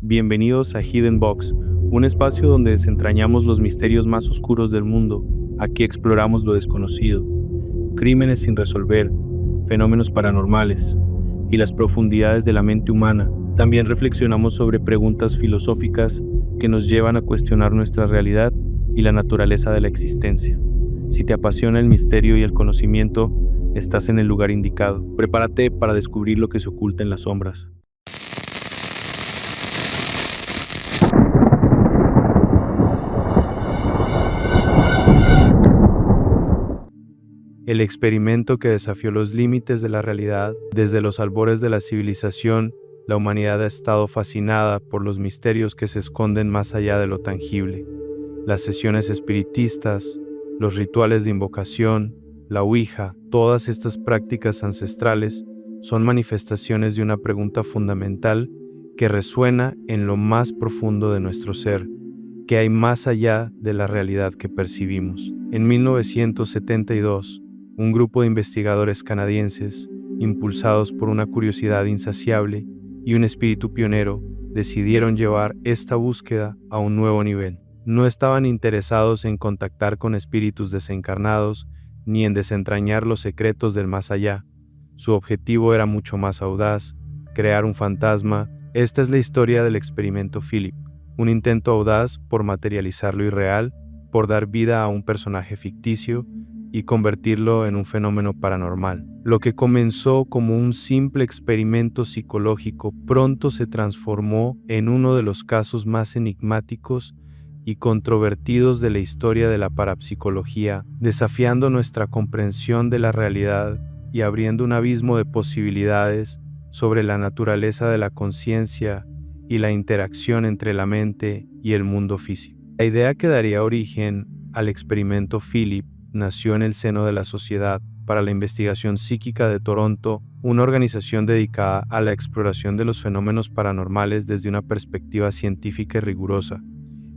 Bienvenidos a Hidden Box, un espacio donde desentrañamos los misterios más oscuros del mundo. Aquí exploramos lo desconocido, crímenes sin resolver, fenómenos paranormales y las profundidades de la mente humana. También reflexionamos sobre preguntas filosóficas que nos llevan a cuestionar nuestra realidad y la naturaleza de la existencia. Si te apasiona el misterio y el conocimiento, estás en el lugar indicado. Prepárate para descubrir lo que se oculta en las sombras. El experimento que desafió los límites de la realidad. Desde los albores de la civilización, la humanidad ha estado fascinada por los misterios que se esconden más allá de lo tangible. Las sesiones espiritistas, los rituales de invocación, la Ouija, todas estas prácticas ancestrales son manifestaciones de una pregunta fundamental que resuena en lo más profundo de nuestro ser: ¿qué hay más allá de la realidad que percibimos? En 1972, un grupo de investigadores canadienses, impulsados por una curiosidad insaciable y un espíritu pionero, decidieron llevar esta búsqueda a un nuevo nivel. No estaban interesados en contactar con espíritus desencarnados ni en desentrañar los secretos del más allá. Su objetivo era mucho más audaz: crear un fantasma. Esta es la historia del experimento Philip, un intento audaz por materializar lo irreal, por dar vida a un personaje ficticio y convertirlo en un fenómeno paranormal. Lo que comenzó como un simple experimento psicológico pronto se transformó en uno de los casos más enigmáticos y controvertidos de la historia de la parapsicología, desafiando nuestra comprensión de la realidad y abriendo un abismo de posibilidades sobre la naturaleza de la conciencia y la interacción entre la mente y el mundo físico. La idea que daría origen al experimento Philip nació en el seno de la Sociedad para la Investigación Psíquica de Toronto, una organización dedicada a la exploración de los fenómenos paranormales desde una perspectiva científica y rigurosa.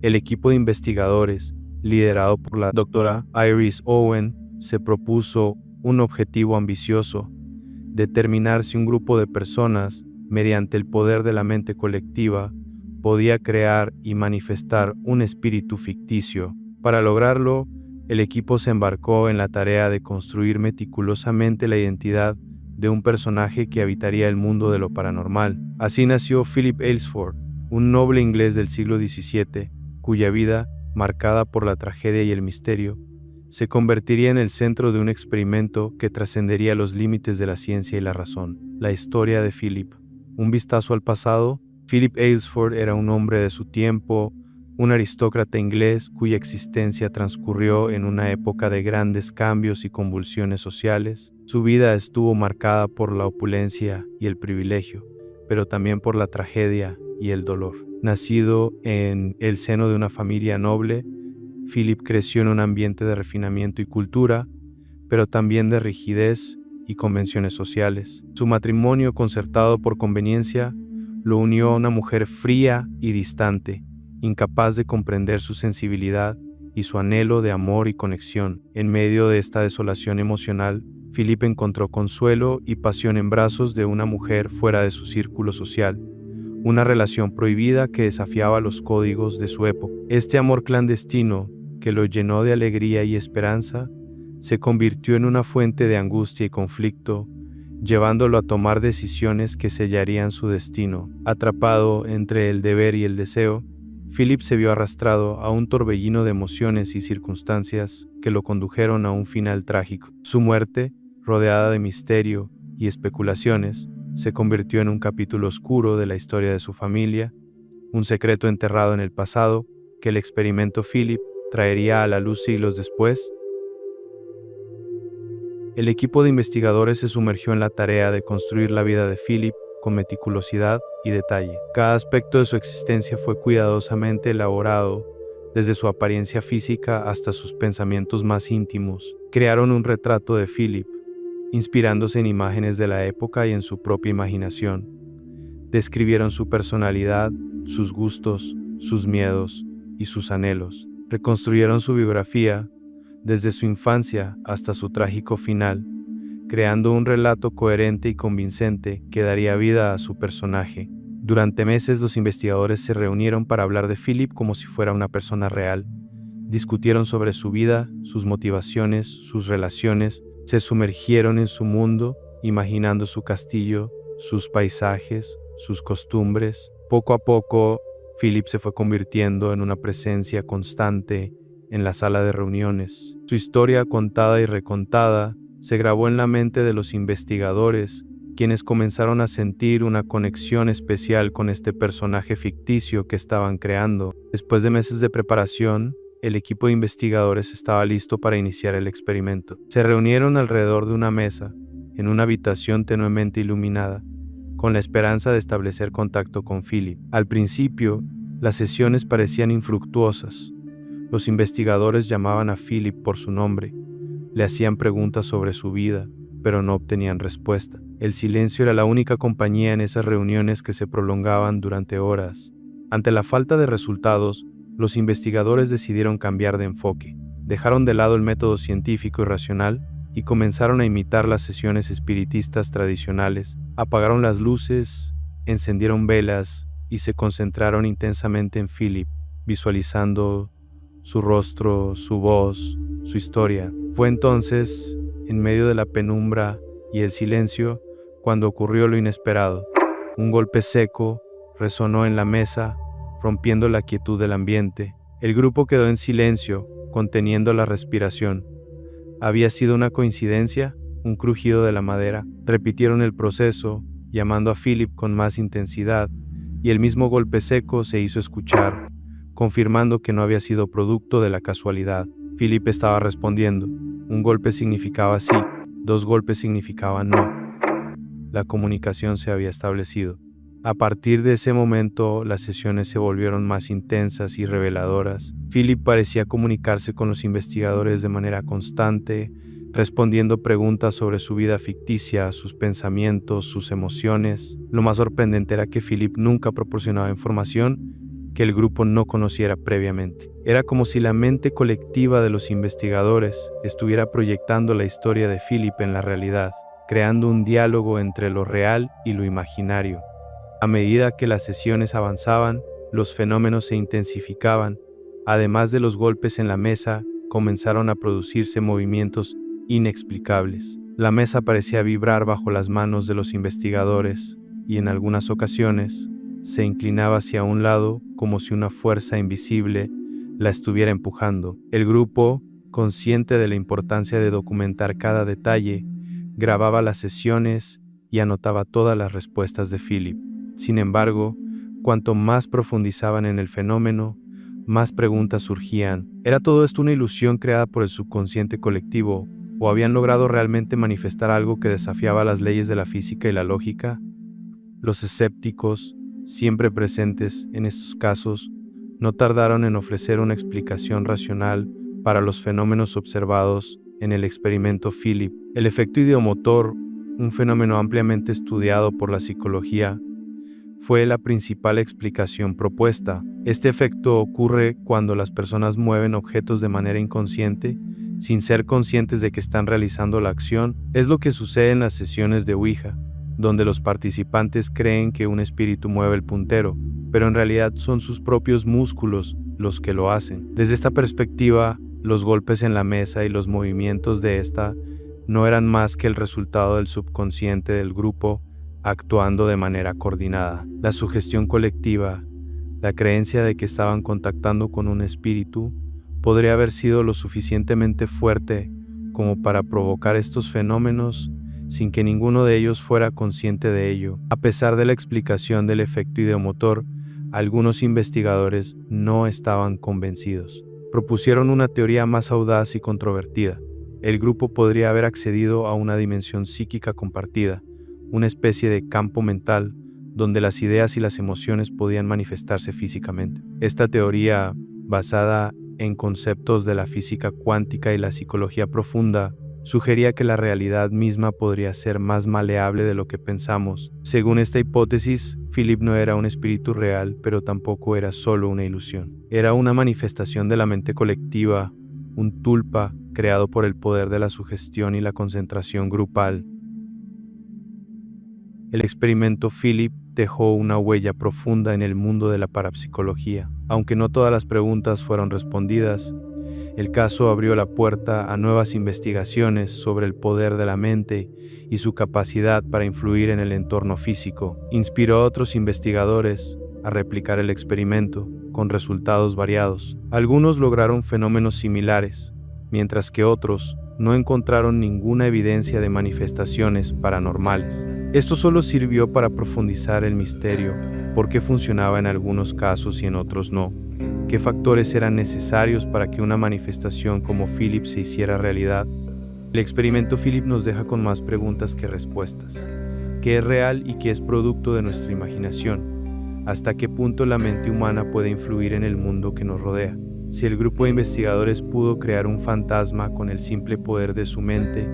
El equipo de investigadores, liderado por la doctora Iris Owen, se propuso un objetivo ambicioso: determinar si un grupo de personas, mediante el poder de la mente colectiva, podía crear y manifestar un espíritu ficticio. Para lograrlo, el equipo se embarcó en la tarea de construir meticulosamente la identidad de un personaje que habitaría el mundo de lo paranormal. Así nació Philip Aylesford, un noble inglés del siglo XVII, cuya vida, marcada por la tragedia y el misterio, se convertiría en el centro de un experimento que trascendería los límites de la ciencia y la razón. La historia de Philip. Un vistazo al pasado. Philip Aylesford era un hombre de su tiempo, un aristócrata inglés cuya existencia transcurrió en una época de grandes cambios y convulsiones sociales. Su vida estuvo marcada por la opulencia y el privilegio, pero también por la tragedia y el dolor. Nacido en el seno de una familia noble, Philip creció en un ambiente de refinamiento y cultura, pero también de rigidez y convenciones sociales. Su matrimonio, concertado por conveniencia, lo unió a una mujer fría y distante, incapaz de comprender su sensibilidad y su anhelo de amor y conexión. En medio de esta desolación emocional, Philip encontró consuelo y pasión en brazos de una mujer fuera de su círculo social, una relación prohibida que desafiaba los códigos de su época. Este amor clandestino, que lo llenó de alegría y esperanza, se convirtió en una fuente de angustia y conflicto, llevándolo a tomar decisiones que sellarían su destino. Atrapado entre el deber y el deseo, Philip se vio arrastrado a un torbellino de emociones y circunstancias que lo condujeron a un final trágico. Su muerte, rodeada de misterio y especulaciones, se convirtió en un capítulo oscuro de la historia de su familia, un secreto enterrado en el pasado que el experimento Philip traería a la luz siglos después. El equipo de investigadores se sumergió en la tarea de construir la vida de Philip con meticulosidad y detalle. Cada aspecto de su existencia fue cuidadosamente elaborado, desde su apariencia física hasta sus pensamientos más íntimos. Crearon un retrato de Philip, inspirándose en imágenes de la época y en su propia imaginación. Describieron su personalidad, sus gustos, sus miedos y sus anhelos. Reconstruyeron su biografía, desde su infancia hasta su trágico final, creando un relato coherente y convincente que daría vida a su personaje. Durante meses los investigadores se reunieron para hablar de Philip como si fuera una persona real. Discutieron sobre su vida, sus motivaciones, sus relaciones, se sumergieron en su mundo, imaginando su castillo, sus paisajes, sus costumbres. Poco a poco, Philip se fue convirtiendo en una presencia constante en la sala de reuniones. Su historia, contada y recontada, se grabó en la mente de los investigadores, quienes comenzaron a sentir una conexión especial con este personaje ficticio que estaban creando. Después de meses de preparación, el equipo de investigadores estaba listo para iniciar el experimento. Se reunieron alrededor de una mesa, en una habitación tenuemente iluminada, con la esperanza de establecer contacto con Philip. Al principio, las sesiones parecían infructuosas. Los investigadores llamaban a Philip por su nombre, le hacían preguntas sobre su vida, pero no obtenían respuesta. El silencio era la única compañía en esas reuniones que se prolongaban durante horas. Ante la falta de resultados, los investigadores decidieron cambiar de enfoque. Dejaron de lado el método científico y racional y comenzaron a imitar las sesiones espiritistas tradicionales. Apagaron las luces, encendieron velas y se concentraron intensamente en Philip, visualizando su rostro, su voz, su historia. Fue entonces, en medio de la penumbra y el silencio, cuando ocurrió lo inesperado. Un golpe seco resonó en la mesa, rompiendo la quietud del ambiente. El grupo quedó en silencio, conteniendo la respiración. ¿Había sido una coincidencia? Un crujido de la madera. Repitieron el proceso, llamando a Philip con más intensidad, y el mismo golpe seco se hizo escuchar, confirmando que no había sido producto de la casualidad. Philip estaba respondiendo. Un golpe significaba sí, 2 golpes significaban no. La comunicación se había establecido. A partir de ese momento, las sesiones se volvieron más intensas y reveladoras. Philip parecía comunicarse con los investigadores de manera constante, respondiendo preguntas sobre su vida ficticia, sus pensamientos, sus emociones. Lo más sorprendente era que Philip nunca proporcionaba información que el grupo no conociera previamente. Era como si la mente colectiva de los investigadores estuviera proyectando la historia de Philip en la realidad, creando un diálogo entre lo real y lo imaginario. A medida que las sesiones avanzaban, los fenómenos se intensificaban. Además de los golpes en la mesa, comenzaron a producirse movimientos inexplicables. La mesa parecía vibrar bajo las manos de los investigadores y en algunas ocasiones se inclinaba hacia un lado como si una fuerza invisible la estuviera empujando. El grupo, consciente de la importancia de documentar cada detalle, grababa las sesiones y anotaba todas las respuestas de Philip. Sin embargo, cuanto más profundizaban en el fenómeno, más preguntas surgían. ¿Era todo esto una ilusión creada por el subconsciente colectivo? ¿O habían logrado realmente manifestar algo que desafiaba las leyes de la física y la lógica? Los escépticos, siempre presentes en estos casos, no tardaron en ofrecer una explicación racional para los fenómenos observados en el experimento Philip. El efecto ideomotor, un fenómeno ampliamente estudiado por la psicología, fue la principal explicación propuesta. Este efecto ocurre cuando las personas mueven objetos de manera inconsciente, sin ser conscientes de que están realizando la acción. Es lo que sucede en las sesiones de Ouija, donde los participantes creen que un espíritu mueve el puntero, pero en realidad son sus propios músculos los que lo hacen. Desde esta perspectiva, los golpes en la mesa y los movimientos de esta no eran más que el resultado del subconsciente del grupo actuando de manera coordinada. La sugestión colectiva, la creencia de que estaban contactando con un espíritu, podría haber sido lo suficientemente fuerte como para provocar estos fenómenos sin que ninguno de ellos fuera consciente de ello. A pesar de la explicación del efecto ideomotor, algunos investigadores no estaban convencidos. Propusieron una teoría más audaz y controvertida. El grupo podría haber accedido a una dimensión psíquica compartida, una especie de campo mental donde las ideas y las emociones podían manifestarse físicamente. Esta teoría, basada en conceptos de la física cuántica y la psicología profunda, sugería que la realidad misma podría ser más maleable de lo que pensamos. Según esta hipótesis, Philip no era un espíritu real, pero tampoco era solo una ilusión. Era una manifestación de la mente colectiva, un tulpa creado por el poder de la sugestión y la concentración grupal. El experimento Philip dejó una huella profunda en el mundo de la parapsicología. Aunque no todas las preguntas fueron respondidas, el caso abrió la puerta a nuevas investigaciones sobre el poder de la mente y su capacidad para influir en el entorno físico. Inspiró a otros investigadores a replicar el experimento, con resultados variados. Algunos lograron fenómenos similares, mientras que otros no encontraron ninguna evidencia de manifestaciones paranormales. Esto solo sirvió para profundizar el misterio, por qué funcionaba en algunos casos y en otros no. ¿Qué factores eran necesarios para que una manifestación como Philip se hiciera realidad? El experimento Philip nos deja con más preguntas que respuestas. ¿Qué es real y qué es producto de nuestra imaginación? ¿Hasta qué punto la mente humana puede influir en el mundo que nos rodea? Si el grupo de investigadores pudo crear un fantasma con el simple poder de su mente,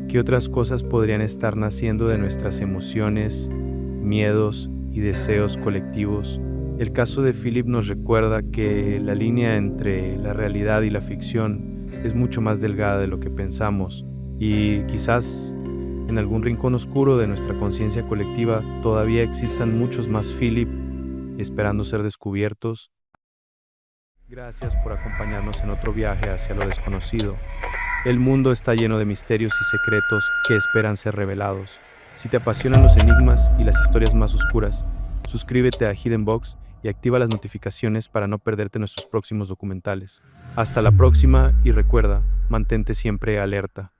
¿qué otras cosas podrían estar naciendo de nuestras emociones, miedos y deseos colectivos? El caso de Philip nos recuerda que la línea entre la realidad y la ficción es mucho más delgada de lo que pensamos, y quizás en algún rincón oscuro de nuestra conciencia colectiva todavía existan muchos más Philip esperando ser descubiertos. Gracias por acompañarnos en otro viaje hacia lo desconocido. El mundo está lleno de misterios y secretos que esperan ser revelados. Si te apasionan los enigmas y las historias más oscuras, suscríbete a Hidden Box y activa las notificaciones para no perderte nuestros próximos documentales. Hasta la próxima y recuerda, mantente siempre alerta.